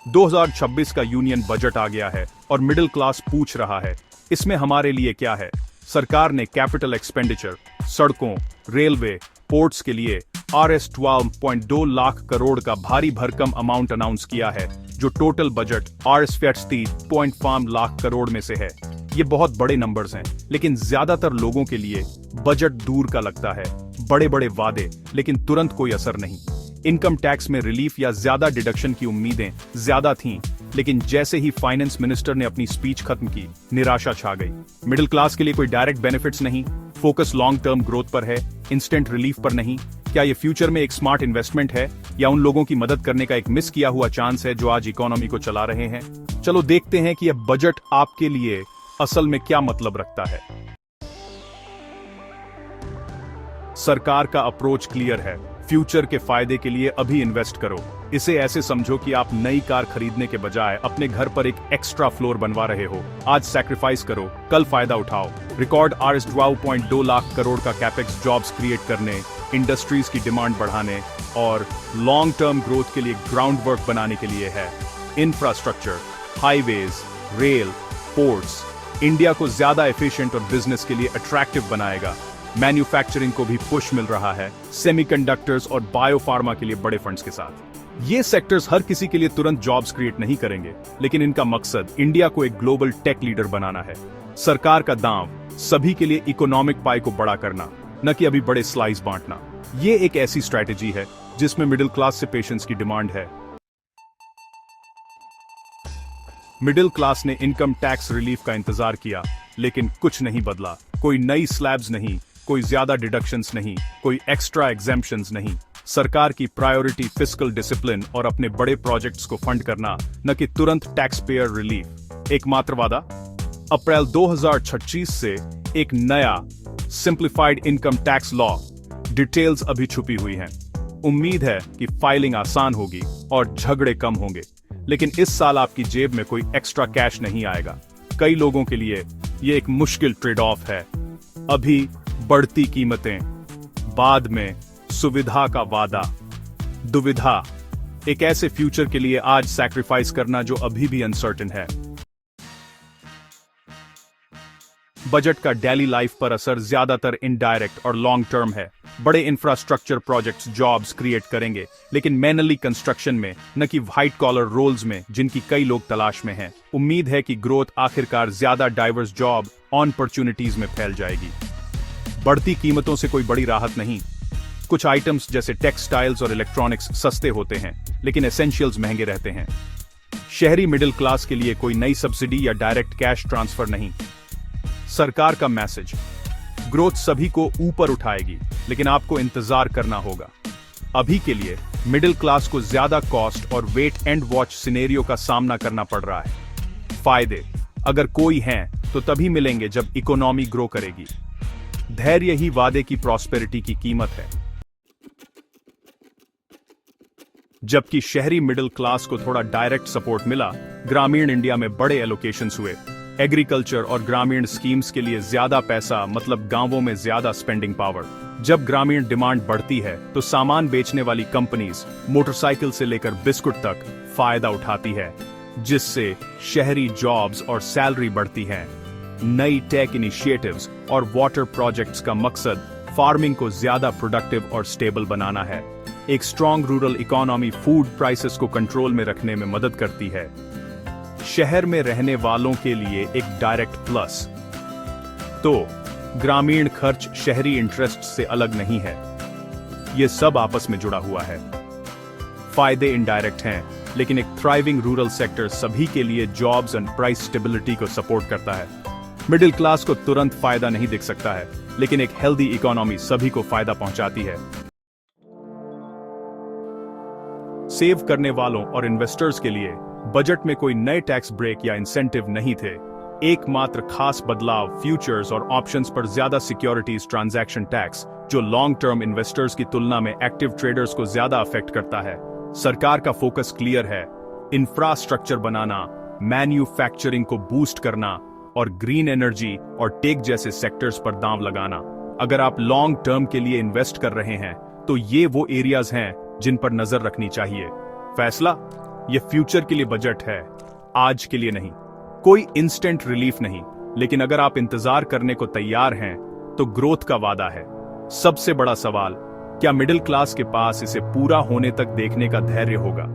2026 का union budget आ गया है और मिडिल क्लास पूछ रहा है, इसमें हमारे लिए क्या है। सरकार ने कैपिटल एक्सपेंडिचर, सड़कों, रेलवे, पोर्ट्स के लिए Rs 12.2 लाख करोड़ का भारी भरकम अमाउंट अनाउंस किया है, जो total budget Rs 30.5 lakh crore में से है। ये बहुत बड़े नंबर्स हैं, लेकिन ज्यादातर लोगों के लिए बजट दूर का लगता है। बड़े बड़े वादे, लेकिन तुरंत कोई असर नहीं। इनकम टैक्स में रिलीफ या ज्यादा डिडक्शन की उम्मीदें ज्यादा थीं, लेकिन जैसे ही फाइनेंस मिनिस्टर ने अपनी स्पीच खत्म की, निराशा छा गई। मिडिल क्लास के लिए कोई डायरेक्ट बेनिफिट्स नहीं, फोकस लॉन्ग टर्म ग्रोथ पर है, इंस्टेंट रिलीफ पर नहीं। क्या ये फ्यूचर में एक स्मार्ट इन्वेस्टमेंट है या उन लोगों की मदद करने का एक मिस किया हुआ चांस है जो आज इकोनॉमी को चला रहे हैं? चलो देखते हैं कि यह बजट आपके लिए असल में क्या मतलब रखता है। सरकार का अप्रोच क्लियर है, फ्यूचर के फायदे के लिए अभी इन्वेस्ट करो। इसे ऐसे समझो कि आप नई कार खरीदने के बजाय अपने घर पर एक एक्स्ट्रा फ्लोर बनवा रहे हो। आज सैक्रिफाइस करो, कल फायदा उठाओ। रिकॉर्ड Rs 12.2 लाख करोड़ का कैपेक्स जॉब्स क्रिएट करने, इंडस्ट्रीज की डिमांड बढ़ाने और लॉन्ग टर्म ग्रोथ के लिए ग्राउंड वर्क बनाने के लिए है। Infrastructure, highways, rail, ports India को ज्यादा एफिशिएंट और बिजनेस के लिए अट्रैक्टिव बनाएगा। मैन्युफैक्चरिंग को भी पुश मिल रहा है, सेमीकंडक्टर्स और बायोफार्मा के लिए बड़े फंड्स के साथ। ये सेक्टर्स हर किसी के लिए तुरंत जॉब्स क्रिएट नहीं करेंगे, लेकिन इनका मकसद इंडिया को एक ग्लोबल टेक लीडर बनाना है। सरकार का दांव सभी के लिए इकोनॉमिक पाई को बड़ा करना, न कि अभी बड़े स्लाइस बांटना। ये एक ऐसी स्ट्रैटेजी है जिसमें मिडिल क्लास से पेशेंस की डिमांड है। मिडिल क्लास ने इनकम टैक्स रिलीफ का इंतजार किया, लेकिन कुछ नहीं बदला। कोई नई स्लैब्स नहीं, कोई ज्यादा डिडक्शंस नहीं, कोई एक्स्ट्रा एग्जेम्पशंस नहीं। सरकार की प्रायोरिटी फिस्कल डिसिप्लिन और अपने बड़े प्रोजेक्ट्स को फंड करना, न कि तुरंत टैक्स पेयर रिलीफ। एकमात्र वादा, अप्रैल 2026 से एक नया simplified income tax law. Details अभी छुपी हुई हैं। उम्मीद है कि फाइलिंग आसान होगी और झगड़े कम होंगे, लेकिन इस साल आपकी जेब में कोई एक्स्ट्रा कैश नहीं आएगा। कई लोगों के लिए यह एक मुश्किल ट्रेड ऑफ है। अभी बढ़ती कीमतें, बाद में सुविधा का वादा। दुविधा, एक ऐसे फ्यूचर के लिए आज सैक्रिफाइस करना जो अभी भी अनसर्टेन है। बजट का डेली लाइफ पर असर ज्यादातर इनडायरेक्ट और लॉन्ग टर्म है। बड़े इंफ्रास्ट्रक्चर प्रोजेक्ट्स जॉब्स क्रिएट करेंगे, लेकिन मैनुअली कंस्ट्रक्शन में, न कि व्हाइट कॉलर रोल्स में जिनकी कई लोग तलाश में हैं। उम्मीद है कि ग्रोथ आखिरकार ज्यादा डाइवर्स जॉब अपॉर्चुनिटीज में फैल जाएगी। बढ़ती कीमतों से कोई बड़ी राहत नहीं। कुछ आइटम्स जैसे टेक्सटाइल्स और इलेक्ट्रॉनिक्स सस्ते होते हैं, लेकिन एसेंशियल्स महंगे रहते हैं। शहरी मिडिल क्लास के लिए कोई नई सब्सिडी या डायरेक्ट कैश ट्रांसफर नहीं। सरकार का मैसेज, ग्रोथ सभी को ऊपर उठाएगी, लेकिन आपको इंतजार करना होगा। अभी के लिए मिडिल क्लास को ज्यादा कॉस्ट और वेट एंड वॉच सिनेरियो का सामना करना पड़ रहा है। फायदे अगर कोई हैं तो तभी मिलेंगे जब इकोनॉमी ग्रो करेगी। धैर्य ही वादे की प्रॉस्पेरिटी की कीमत है। जबकि शहरी मिडिल क्लास को थोड़ा डायरेक्ट सपोर्ट मिला, ग्रामीण इंडिया में बड़े एलोकेशंस हुए। एग्रीकल्चर और ग्रामीण स्कीम्स के लिए ज्यादा पैसा मतलब गांवों में ज्यादा स्पेंडिंग पावर। जब ग्रामीण डिमांड बढ़ती है तो सामान बेचने वाली कंपनीज मोटरसाइकिल से लेकर बिस्कुट तक फायदा उठाती है, जिससे शहरी जॉब्स और सैलरी बढ़ती है। नई टेक इनिशिएटिव्स और वाटर प्रोजेक्ट्स का मकसद फार्मिंग को ज्यादा प्रोडक्टिव और स्टेबल बनाना है। एक strong rural economy food prices को कंट्रोल में रखने में मदद करती है। शहर में रहने वालों के लिए एक डायरेक्ट प्लस। तो ग्रामीण खर्च शहरी इंटरेस्ट से अलग नहीं है, यह सब आपस में जुड़ा हुआ है। फायदे इनडायरेक्ट हैं, लेकिन एक थ्राइविंग रूरल सेक्टर सभी के लिए जॉब्स एंड प्राइस स्टेबिलिटी को सपोर्ट करता है। मिडिल क्लास को तुरंत फायदा नहीं दिख सकता है, लेकिन एक हेल्दी इकोनॉमी सभी को फायदा पहुंचाती है। सेव करने वालों और इन्वेस्टर्स के लिए बजट में कोई नए टैक्स ब्रेक या इंसेंटिव नहीं थे। एकमात्र खास बदलाव फ्यूचर्स और ऑप्शंस पर ज्यादा सिक्योरिटीज ट्रांजैक्शन टैक्स, जो लॉन्ग टर्म इन्वेस्टर्स की तुलना में एक्टिव ट्रेडर्स को ज्यादा अफेक्ट करता है। सरकार का फोकस क्लियर है, इंफ्रास्ट्रक्चर बनाना, मैन्युफैक्चरिंग को बूस्ट करना और ग्रीन एनर्जी और टेक जैसे सेक्टर्स पर दांव लगाना। अगर आप लॉन्ग टर्म के लिए इन्वेस्ट कर रहे हैं तो ये वो एरियाज हैं जिन पर नजर रखनी चाहिए। फैसला, ये फ्यूचर के लिए बजट है, आज के लिए नहीं। कोई इंस्टेंट रिलीफ नहीं, लेकिन अगर आप इंतजार करने को तैयार हैं तो ग्रोथ का वादा है। सबसे बड़ा सवाल, क्या मिडिल क्लास के पास इसे पूरा होने तक देखने का धैर्य होगा?